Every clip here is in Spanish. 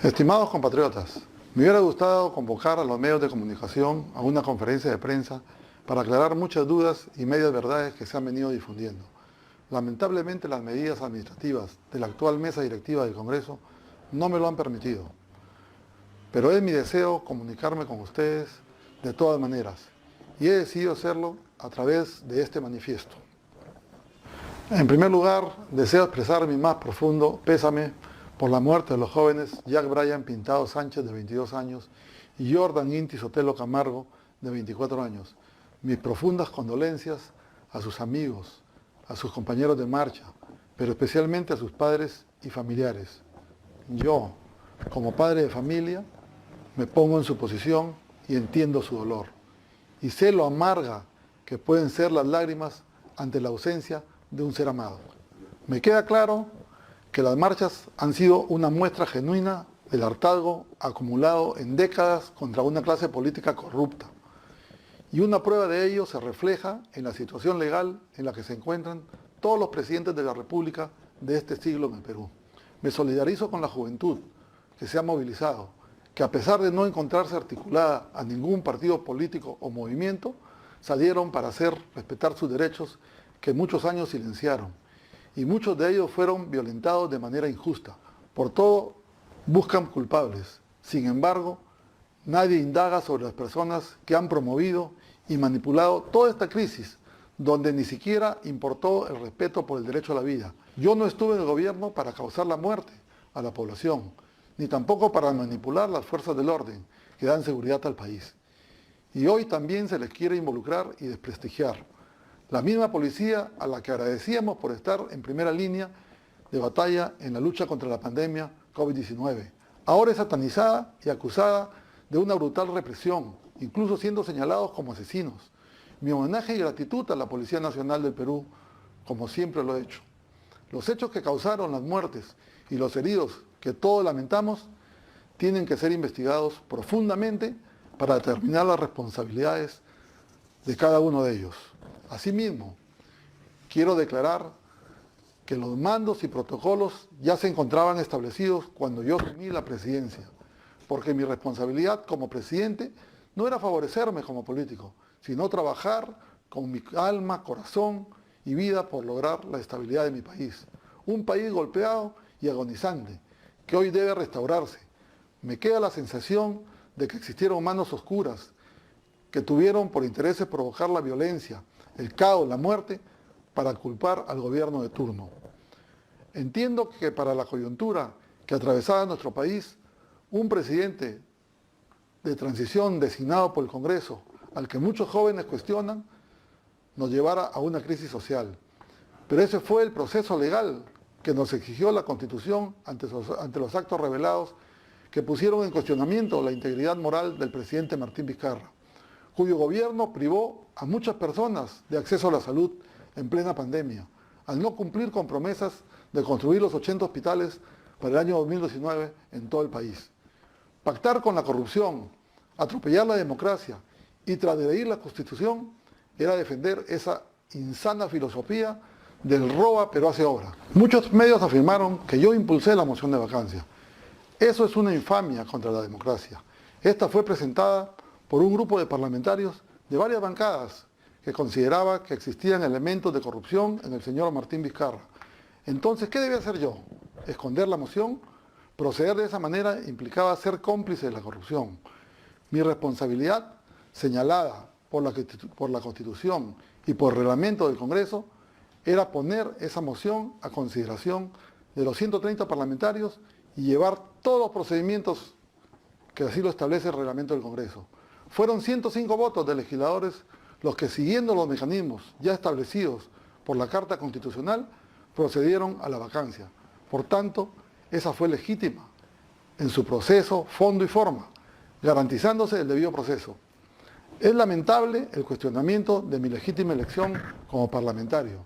Estimados compatriotas, me hubiera gustado convocar a los medios de comunicación a una conferencia de prensa para aclarar muchas dudas y medias verdades que se han venido difundiendo. Lamentablemente, las medidas administrativas de la actual mesa directiva del Congreso no me lo han permitido. Pero es mi deseo comunicarme con ustedes de todas maneras y he decidido hacerlo a través de este manifiesto. En primer lugar, deseo expresar mi más profundo pésame por la muerte de los jóvenes Jack Brian Pintado Sánchez, de 22 años, y Jordan Inti Sotelo Camargo, de 24 años. Mis profundas condolencias a sus amigos, a sus compañeros de marcha, pero especialmente a sus padres y familiares. Yo, como padre de familia, me pongo en su posición y entiendo su dolor. Y sé lo amarga que pueden ser las lágrimas ante la ausencia de un ser amado. Me queda claro que las marchas han sido una muestra genuina del hartazgo acumulado en décadas contra una clase política corrupta. Y una prueba de ello se refleja en la situación legal en la que se encuentran todos los presidentes de la República de este siglo en el Perú. Me solidarizo con la juventud que se ha movilizado, que a pesar de no encontrarse articulada a ningún partido político o movimiento, salieron para hacer respetar sus derechos que muchos años silenciaron. Y muchos de ellos fueron violentados de manera injusta. Por todo, buscan culpables. Sin embargo, nadie indaga sobre las personas que han promovido y manipulado toda esta crisis, donde ni siquiera importó el respeto por el derecho a la vida. Yo no estuve en el gobierno para causar la muerte a la población, ni tampoco para manipular las fuerzas del orden que dan seguridad al país. Y hoy también se les quiere involucrar y desprestigiar. La misma policía a la que agradecíamos por estar en primera línea de batalla en la lucha contra la pandemia COVID-19. Ahora es satanizada y acusada de una brutal represión, incluso siendo señalados como asesinos. Mi homenaje y gratitud a la Policía Nacional del Perú, como siempre lo he hecho. Los hechos que causaron las muertes y los heridos que todos lamentamos tienen que ser investigados profundamente para determinar las responsabilidades de cada uno de ellos. Asimismo, quiero declarar que los mandos y protocolos ya se encontraban establecidos cuando yo asumí la presidencia, porque mi responsabilidad como presidente no era favorecerme como político, sino trabajar con mi alma, corazón y vida por lograr la estabilidad de mi país. Un país golpeado y agonizante, que hoy debe restaurarse. Me queda la sensación de que existieron manos oscuras que tuvieron por intereses provocar la violencia, el caos, la muerte, para culpar al gobierno de turno. Entiendo que para la coyuntura que atravesaba nuestro país, un presidente de transición designado por el Congreso, al que muchos jóvenes cuestionan, nos llevara a una crisis social. Pero ese fue el proceso legal que nos exigió la Constitución ante los actos revelados que pusieron en cuestionamiento la integridad moral del presidente Martín Vizcarra, cuyo gobierno privó a muchas personas de acceso a la salud en plena pandemia, al no cumplir con promesas de construir los 80 hospitales para el año 2019 en todo el país. Pactar con la corrupción, atropellar la democracia y transgredir la Constitución era defender esa insana filosofía del roba pero hace obra. Muchos medios afirmaron que yo impulsé la moción de vacancia. Eso es una infamia contra la democracia. Esta fue presentada por un grupo de parlamentarios de varias bancadas que consideraba que existían elementos de corrupción en el señor Martín Vizcarra. Entonces, ¿qué debía hacer yo? ¿Esconder la moción? Proceder de esa manera implicaba ser cómplice de la corrupción. Mi responsabilidad, señalada por la Constitución y por el reglamento del Congreso, era poner esa moción a consideración de los 130 parlamentarios y llevar todos los procedimientos que así lo establece el reglamento del Congreso. Fueron 105 votos de legisladores los que, siguiendo los mecanismos ya establecidos por la Carta Constitucional, procedieron a la vacancia. Por tanto, esa fue legítima en su proceso, fondo y forma, garantizándose el debido proceso. Es lamentable el cuestionamiento de mi legítima elección como parlamentario.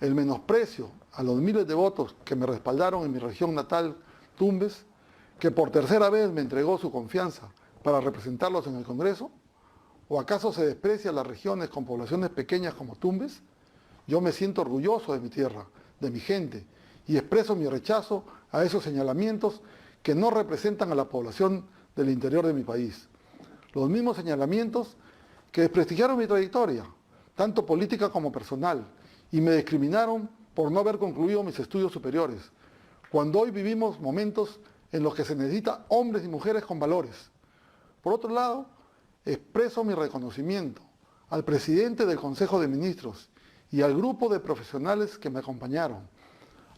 El menosprecio a los miles de votos que me respaldaron en mi región natal, Tumbes, que por tercera vez me entregó su confianza para representarlos en el Congreso. ¿O acaso se desprecia a las regiones con poblaciones pequeñas como Tumbes? Yo me siento orgulloso de mi tierra, de mi gente, y expreso mi rechazo a esos señalamientos que no representan a la población del interior de mi país. Los mismos señalamientos que desprestigiaron mi trayectoria, tanto política como personal, y me discriminaron por no haber concluido mis estudios superiores, cuando hoy vivimos momentos en los que se necesita hombres y mujeres con valores. Por otro lado, expreso mi reconocimiento al presidente del Consejo de Ministros y al grupo de profesionales que me acompañaron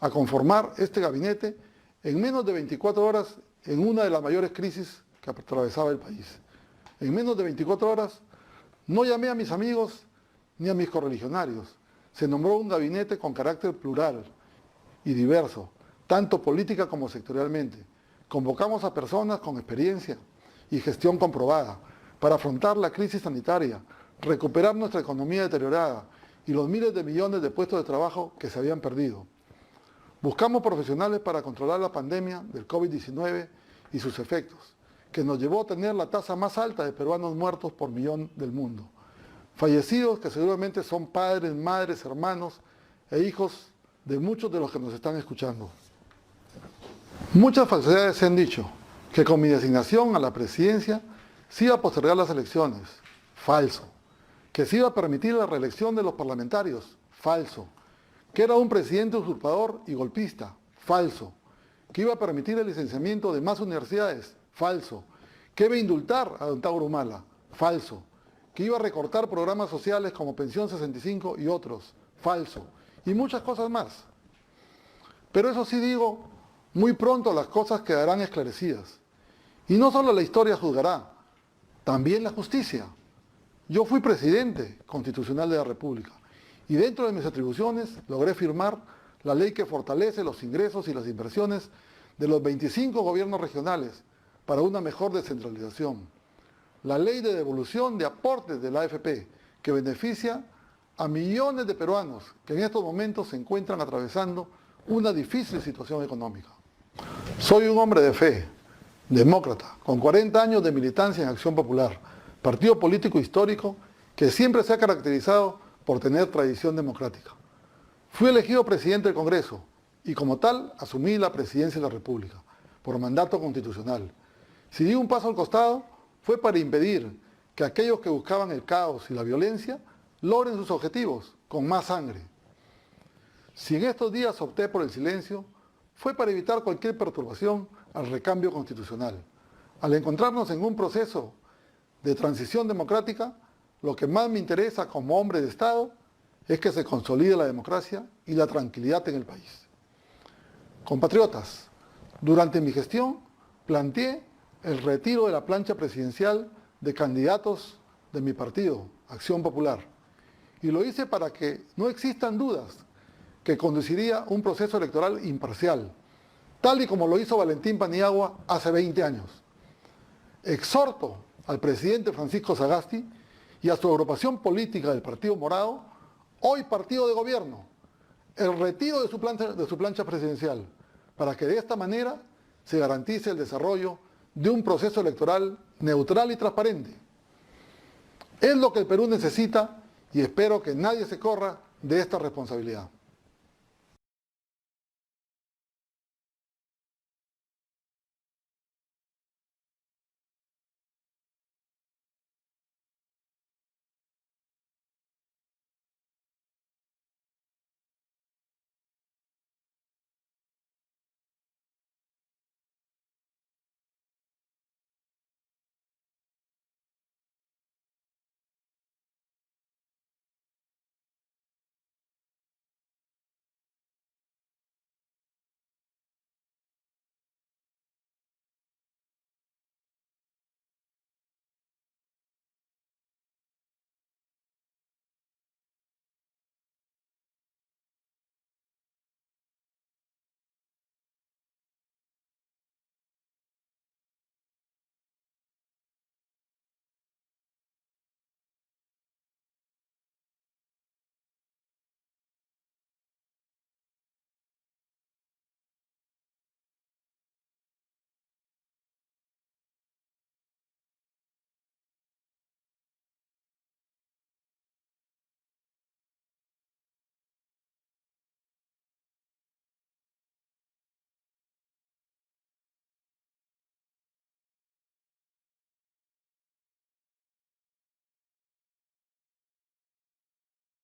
a conformar este gabinete en menos de 24 horas en una de las mayores crisis que atravesaba el país. En menos de 24 horas no llamé a mis amigos ni a mis correligionarios. Se nombró un gabinete con carácter plural y diverso, tanto política como sectorialmente. Convocamos a personas con experiencia y gestión comprobada para afrontar la crisis sanitaria, recuperar nuestra economía deteriorada y los miles de millones de puestos de trabajo que se habían perdido. Buscamos profesionales para controlar la pandemia del COVID-19 y sus efectos, que nos llevó a tener la tasa más alta de peruanos muertos por millón del mundo. Fallecidos que seguramente son padres, madres, hermanos e hijos de muchos de los que nos están escuchando. Muchas falsedades se han dicho, que con mi designación a la presidencia se iba a postergar las elecciones. Falso. Que se iba a permitir la reelección de los parlamentarios. Falso. Que era un presidente usurpador y golpista. Falso. Que iba a permitir el licenciamiento de más universidades. Falso. Que iba a indultar a don Tauro Humala. Falso. Que iba a recortar programas sociales como Pensión 65 y otros. Falso. Y muchas cosas más. Pero eso sí digo, muy pronto las cosas quedarán esclarecidas. Y no solo la historia juzgará, también la justicia. Yo fui presidente constitucional de la República y dentro de mis atribuciones logré firmar la ley que fortalece los ingresos y las inversiones de los 25 gobiernos regionales para una mejor descentralización. La ley de devolución de aportes de la AFP que beneficia a millones de peruanos que en estos momentos se encuentran atravesando una difícil situación económica. Soy un hombre de fe, demócrata, con 40 años de militancia en Acción Popular, partido político histórico que siempre se ha caracterizado por tener tradición democrática. Fui elegido presidente del Congreso y como tal asumí la presidencia de la República, por mandato constitucional. Si di un paso al costado, fue para impedir que aquellos que buscaban el caos y la violencia logren sus objetivos con más sangre. Si en estos días opté por el silencio, fue para evitar cualquier perturbación al recambio constitucional. Al encontrarnos en un proceso de transición democrática, lo que más me interesa como hombre de Estado es que se consolide la democracia y la tranquilidad en el país. Compatriotas, durante mi gestión planteé el retiro de la plancha presidencial de candidatos de mi partido, Acción Popular, y lo hice para que no existan dudas que conduciría un proceso electoral imparcial, tal y como lo hizo Valentín Paniagua hace 20 años. Exhorto al presidente Francisco Sagasti y a su agrupación política del Partido Morado, hoy partido de gobierno, el retiro de su plancha presidencial, para que de esta manera se garantice el desarrollo de un proceso electoral neutral y transparente. Es lo que el Perú necesita y espero que nadie se corra de esta responsabilidad.